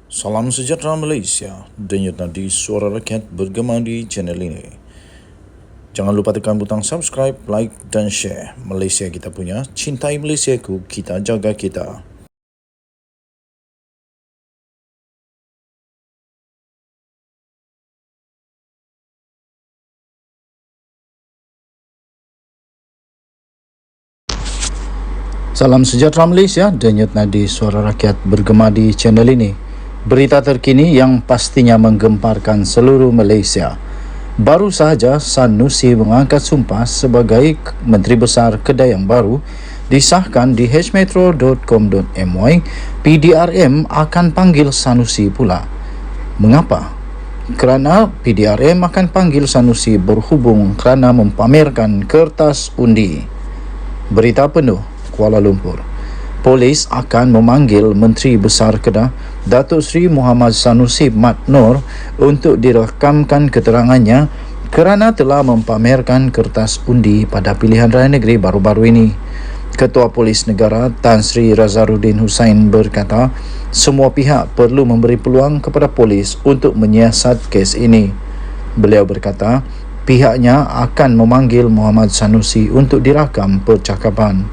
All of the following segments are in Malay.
Salam sejahtera Malaysia, denyut nadi suara rakyat bergema di channel ini. Jangan lupa tekan butang subscribe, like dan share. Malaysia kita punya, cintai Malaysiaku, kita jaga kita. Salam sejahtera Malaysia, denyut nadi suara rakyat bergema di channel ini. Berita terkini yang pastinya menggemparkan seluruh Malaysia. Baru sahaja Sanusi mengangkat sumpah sebagai Menteri Besar Kedah yang baru disahkan di hmetro.com.my. PDRM akan panggil Sanusi pula. Mengapa? Kerana PDRM akan panggil Sanusi berhubung kerana mempamerkan kertas undi. Berita penuh Kuala Lumpur. Polis akan memanggil Menteri Besar Kedah Datuk Seri Muhammad Sanusi Mat Noor untuk dirakamkan keterangannya kerana telah mempamerkan kertas undi pada pilihan raya negeri baru-baru ini. Ketua Polis Negara Tan Sri Razaruddin Hussain berkata, semua pihak perlu memberi peluang kepada polis untuk menyiasat kes ini. Beliau berkata, pihaknya akan memanggil Muhammad Sanusi untuk dirakam percakapan.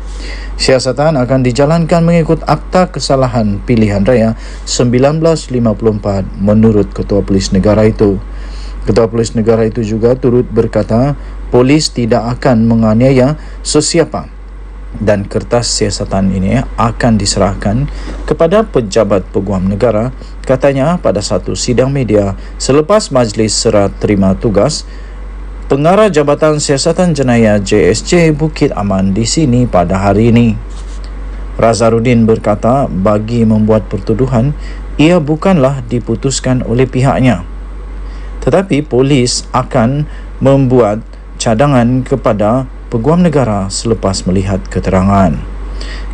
Siasatan akan dijalankan mengikut Akta Kesalahan Pilihan Raya 1954 menurut Ketua Polis Negara itu. Ketua Polis Negara itu juga turut berkata, polis tidak akan menganiaya sesiapa dan kertas siasatan ini akan diserahkan kepada pejabat peguam negara, katanya pada satu sidang media selepas majlis serah terima tugas Pengarah Jabatan Siasatan Jenayah JSJ Bukit Aman di sini pada hari ini. Razaruddin berkata, bagi membuat pertuduhan, ia bukanlah diputuskan oleh pihaknya. Tetapi polis akan membuat cadangan kepada peguam negara selepas melihat keterangan.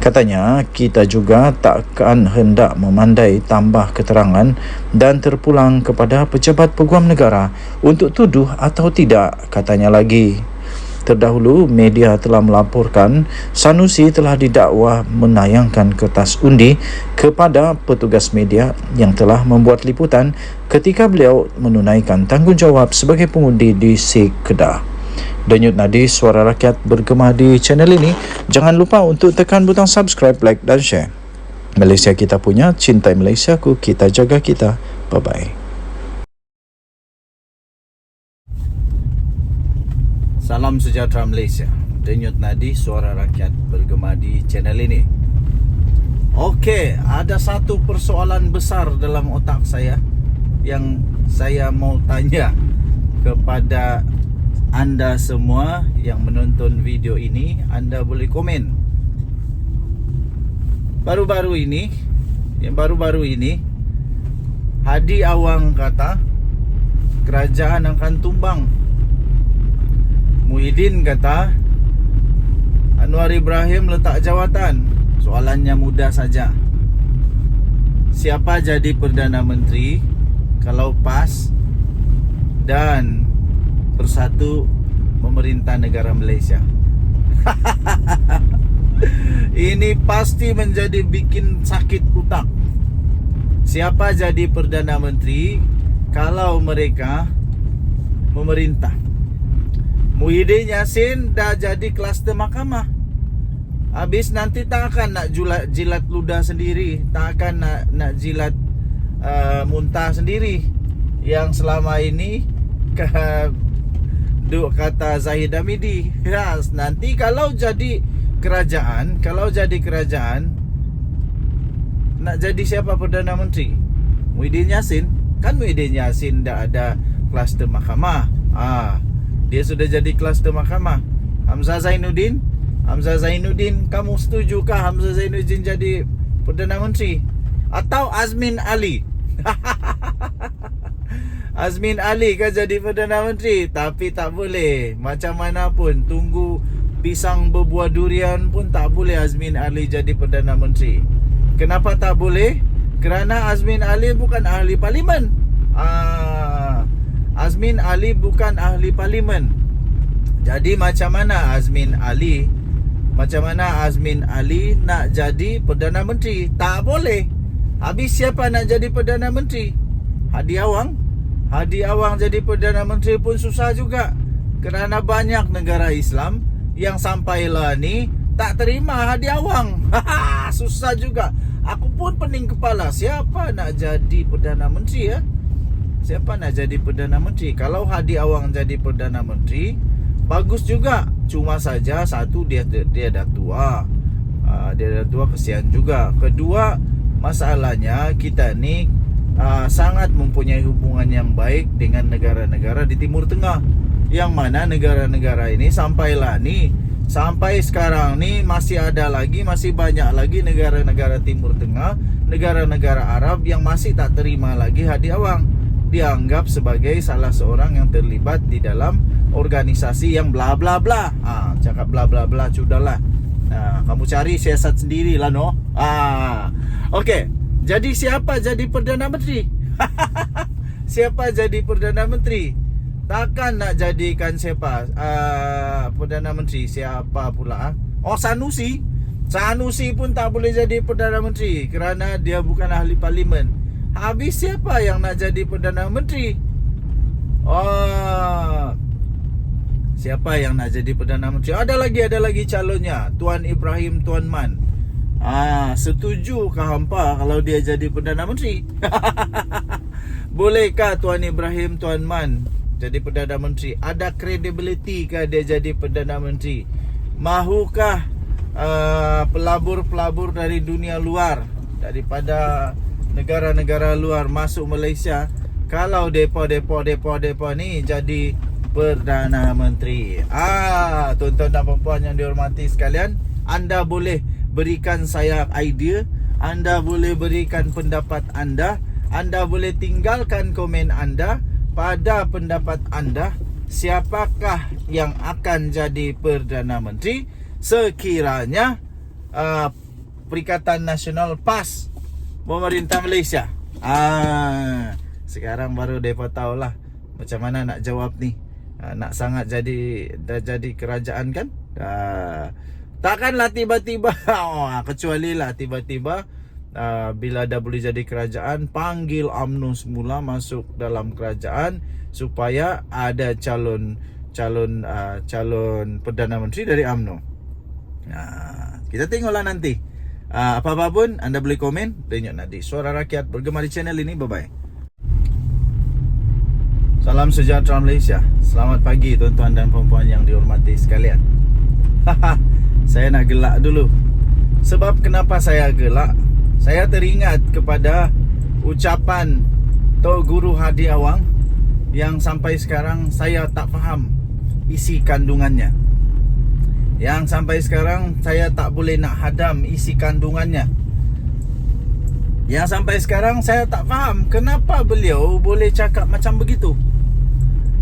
Katanya, kita juga takkan hendak memandai tambah keterangan dan terpulang kepada pejabat peguam negara untuk tuduh atau tidak, katanya lagi. Terdahulu, media telah melaporkan Sanusi telah didakwa menayangkan kertas undi kepada petugas media yang telah membuat liputan ketika beliau menunaikan tanggungjawab sebagai pengundi di SIG Kedah. Denyut nadi suara rakyat bergema di channel ini. Jangan lupa untuk tekan butang subscribe, like dan share. Malaysia kita punya, cintai Malaysiaku, kita jaga kita. Bye-bye. Salam sejahtera Malaysia. Denyut nadi suara rakyat bergema di channel ini. Okey, ada satu persoalan besar dalam otak saya yang saya mau tanya kepada anda semua yang menonton video ini. Anda boleh komen. Baru-baru ini Hadi Awang kata kerajaan akan tumbang. Muhyiddin kata Anwar Ibrahim letak jawatan. Soalannya mudah saja. Siapa jadi Perdana Menteri kalau PAS dan Bersatu memerintah negara Malaysia? Ini pasti menjadi bikin sakit otak. Siapa jadi Perdana Menteri kalau mereka memerintah? Muhyiddin Yassin dah jadi kluster mahkamah. Habis nanti tak akan nak jilat ludah sendiri, tak akan nak jilat muntah sendiri. Yang selama ini duk kata Zahid Hamidi. Ya, nanti kalau jadi kerajaan nak jadi siapa Perdana Menteri? Muhyiddin Yassin. Kan Muhyiddin Yassin dah ada kluster mahkamah. Dia sudah jadi kluster mahkamah. Hamzah Zainuddin, kamu setujukah Hamzah Zainuddin jadi Perdana Menteri? Atau Azmin Ali? Azmin Ali kan jadi Perdana Menteri. Tapi tak boleh. Macam mana pun, tunggu pisang berbuah durian pun tak boleh Azmin Ali jadi Perdana Menteri. Kenapa tak boleh? Kerana Azmin Ali bukan ahli parlimen. Azmin Ali bukan ahli parlimen. Jadi macam mana Azmin Ali nak jadi Perdana Menteri? Tak boleh. Habis siapa nak jadi Perdana Menteri? Hadi Awang. Hadi Awang jadi Perdana Menteri pun susah juga. Kerana banyak negara Islam yang sampailah ni tak terima Hadi Awang. Susah juga. Aku pun pening kepala. Siapa nak jadi Perdana Menteri ya? Siapa nak jadi Perdana Menteri? Kalau Hadi Awang jadi Perdana Menteri, bagus juga. Cuma saja satu, dia dah tua. Dia dah tua, kesian juga. Kedua, masalahnya kita ni sangat mempunyai hubungan yang baik dengan negara-negara di Timur Tengah. Yang mana negara-negara ini sampai sekarang ni masih banyak lagi negara-negara Timur Tengah, negara-negara Arab yang masih tak terima lagi Hadi Awang. Dianggap sebagai salah seorang yang terlibat di dalam organisasi yang bla bla bla. Cakap bla bla bla sudahlah. Kamu cari siasat sendirilah no. Okey. Jadi siapa jadi Perdana Menteri? Siapa jadi Perdana Menteri? Takkan nak jadikan siapa? Perdana Menteri siapa pula? Oh, Sanusi. Sanusi pun tak boleh jadi Perdana Menteri kerana dia bukan ahli parlimen. Habis siapa yang nak jadi Perdana Menteri? Siapa yang nak jadi Perdana Menteri? Ada lagi calonnya, Tuan Ibrahim Tuan Man. Setujukah hampa kalau dia jadi Perdana Menteri? Bolehkah Tuan Ibrahim Tuan Man jadi Perdana Menteri? Ada credibility kah dia jadi Perdana Menteri? Mahukah pelabur-pelabur dari dunia luar, daripada negara-negara luar masuk Malaysia kalau depa ni jadi Perdana Menteri? Tuan-tuan dan puan-puan yang dihormati sekalian, anda boleh berikan saya idea, anda boleh berikan pendapat anda boleh tinggalkan komen anda pada pendapat anda. Siapakah yang akan jadi Perdana Menteri sekiranya Perikatan Nasional PAS memerintah Malaysia? Sekarang baru mereka tahulah macam mana nak jawab ni. Nak sangat jadi kerajaan kan? Takkanlah tiba-tiba kecuali lah tiba-tiba bila dah boleh jadi kerajaan, panggil UMNO semula masuk dalam kerajaan supaya ada calon Perdana Menteri dari UMNO. Kita tengoklah nanti. Apa-apa pun anda boleh komen. Denyut Nadi, Suara Rakyat bergema di channel ini. Bye-bye. Salam sejahtera Malaysia. Selamat pagi tuan-tuan dan puan-puan yang dihormati sekalian. Saya nak gelak dulu. Sebab kenapa saya gelak? Saya teringat kepada ucapan Tok Guru Hadi Awang yang sampai sekarang saya tak faham isi kandungannya. Yang sampai sekarang saya tak boleh nak hadam isi kandungannya. Yang sampai sekarang saya tak faham kenapa beliau boleh cakap macam begitu.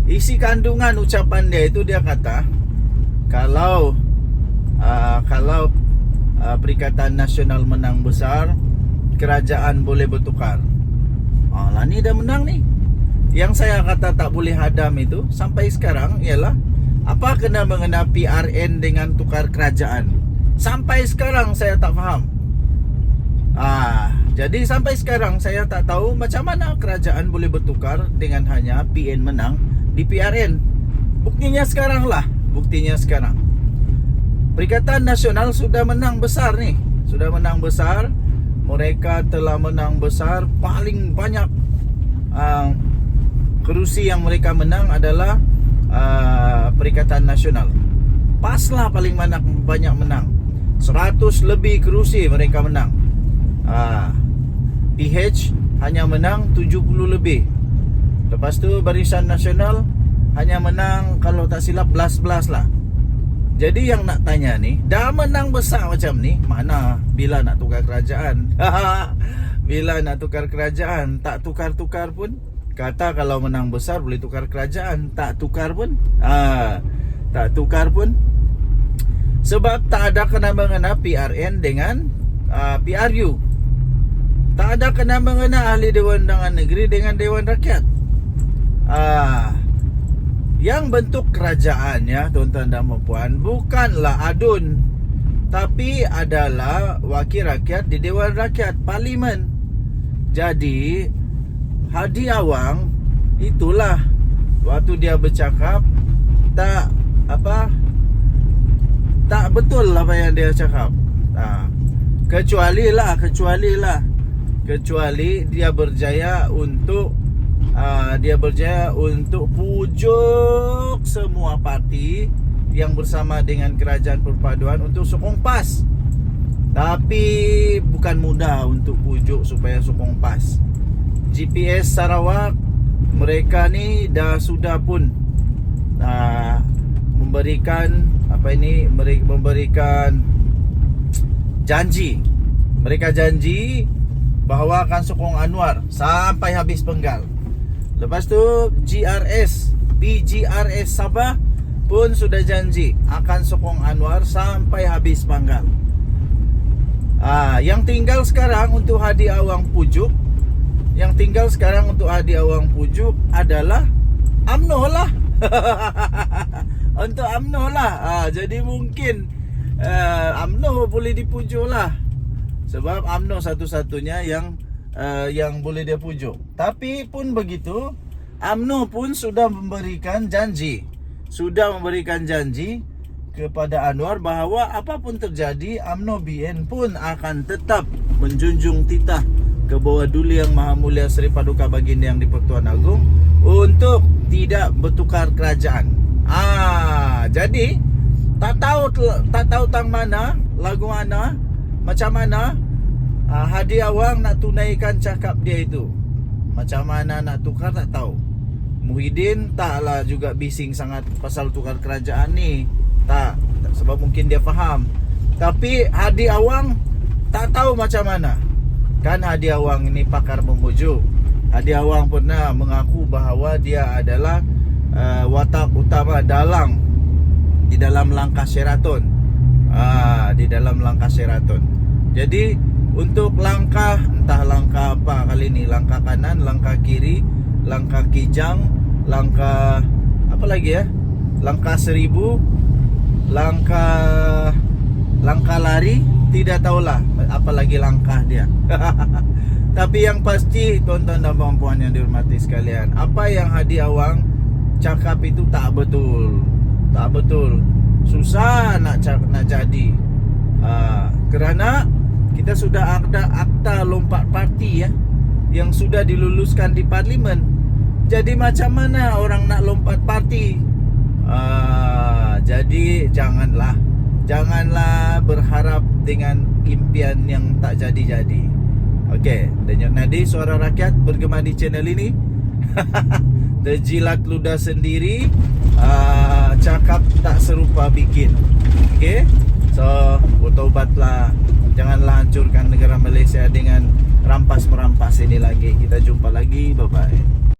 Isi kandungan ucapan dia itu, dia kata kalau Perikatan Nasional menang besar, kerajaan boleh bertukar. Lah ni dah menang ni. Yang saya kata tak boleh hadam itu sampai sekarang ialah apa kena mengena PRN dengan tukar kerajaan. Sampai sekarang saya tak faham. Jadi sampai sekarang saya tak tahu macam mana kerajaan boleh bertukar dengan hanya PN menang di PRN. Buktinya sekarang. Perikatan Nasional sudah menang besar ni. Sudah menang besar. Mereka telah menang besar. Paling banyak kerusi yang mereka menang adalah Perikatan Nasional. PAS lah paling banyak menang. 100 lebih kerusi mereka menang. PH hanya menang 70 lebih. Lepas tu Barisan Nasional hanya menang, kalau tak silap, 11 lah. Jadi yang nak tanya ni, dah menang besar macam ni, mana bila nak tukar kerajaan? Bila nak tukar kerajaan, tak tukar-tukar pun. Kata kalau menang besar boleh tukar kerajaan, tak tukar pun. Tak tukar pun. Sebab tak ada kena-mengena PRN dengan PRU. Tak ada kena-mengena Ahli Dewan Undangan Negeri dengan Dewan Rakyat. Yang bentuk kerajaan ya tuan-tuan dan puan, bukanlah adun, tapi adalah wakil rakyat di Dewan Rakyat, parlimen. Jadi Hadi Awang itulah waktu dia bercakap tak betul apa yang dia cakap. Kecuali dia berjaya untuk pujuk semua parti yang bersama dengan kerajaan perpaduan untuk sokong PAS. Tapi bukan mudah untuk pujuk supaya sokong PAS. GPS Sarawak, mereka ni sudah pun memberikan janji. Mereka janji bahawa akan sokong Anwar sampai habis penggal. Lepas tu PGRS Sabah pun sudah janji akan sokong Anwar sampai habis panggal. Yang tinggal sekarang untuk Hadi Awang pujuk, adalah UMNO lah. Untuk UMNO lah. Jadi mungkin UMNO boleh dipujuk lah. Sebab UMNO satu-satunya yang boleh dia pujuk. Tapi pun begitu, UMNO pun sudah memberikan janji kepada Anwar bahawa apapun terjadi, UMNO BN pun akan tetap menjunjung titah ke bawah Duli Yang Maha Mulia Seri Paduka Baginda Yang di-Pertuan Agong untuk tidak bertukar kerajaan. Jadi tak tahu tang mana, lagu mana, macam mana Hadi Awang nak tunaikan cakap dia itu. Macam mana nak tukar tak tahu. Muhyiddin taklah juga bising sangat pasal tukar kerajaan ni. Tak, sebab mungkin dia faham. Tapi Hadi Awang tak tahu macam mana. Kan Hadi Awang ini pakar membujuk. Hadi Awang pernah mengaku bahawa dia adalah watak utama dalang di dalam langkah Sheraton. Jadi untuk langkah, entah langkah apa kali ini, langkah kanan, langkah kiri, langkah kijang, langkah apa lagi ya, langkah 1000, langkah lari, tidak tahulah apa lagi langkah dia. Tapi yang pasti, tuan-tuan dan puan-puan yang dihormati sekalian, apa yang Hadi Awang cakap itu tak betul. Susah nak jadi. Kerana kita sudah ada akta lompat parti ya, yang sudah diluluskan di parlimen. Jadi macam mana orang nak lompat parti? Jadi janganlah berharap dengan impian yang tak jadi-jadi. Okey, Denyut Nadi Suara Rakyat bergema di channel ini. Terjilat ludah sendiri, cakap tak serupa bikin. Okey, so bertaubatlah. Janganlah hancurkan negara Malaysia dengan rampas-merampas ini lagi. Kita jumpa lagi. Bye-bye.